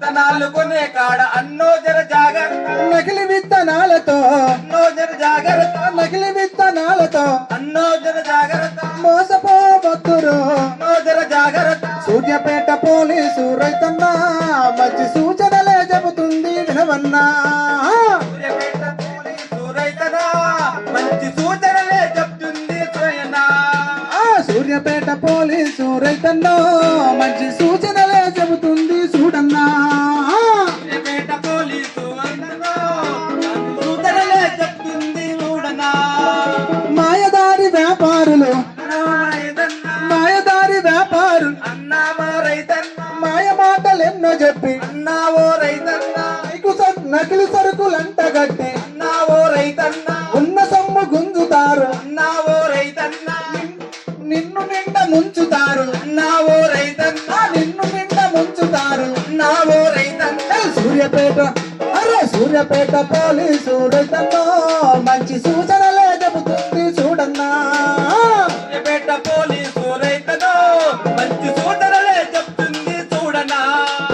విత్తనాలు కొనే కాడ అన్నో జర జాగ్రత్త, నకిలీ విత్తనాలతో అన్నో జర జాగ్రత్త, నకిలీ విత్తనాలతో అన్నో జర జాగ్రత్త, మోసపోవద్దురు. అన్నో జర జాగ్రత్త. సూర్యాపేట పోలీసు రైతన్న మంచి సూచనలే చెబుతుంది వినవన్నా. సూర్యాపేట పోలీసు రైతనా మంచి సూచనలే చెప్తుంది స్వయనా. సూర్యాపేట పోలీసు రైతన్న మంచి సూచనలే చెబుతుంది చూడన్నా. సూర్యాపేట పోలీసు రైతనా మంచి సూచనలే చెప్తుంది చూడనా. మాయదారి వ్యాపారులు మాయదారి వ్యాపారులు అన్నావో రైతన్న, మాయ మాటలెన్నో చెప్పి అన్నావో రైతన్న, నకిలీ సరుకులంటగట్టి అన్నావో రైతన్న, ఉన్న సొమ్ము గుంజుతారు. అన్నావో రైతన్న, నిన్ను నిండ ముంచుతారు. అన్నావో రైతన్న, నిన్ను నిండ ముంచుతారు. అన్నావో రైతన్న. సూర్యాపేట సూర్యాపేట పోలీసు రైతన్నో మంచి సూచన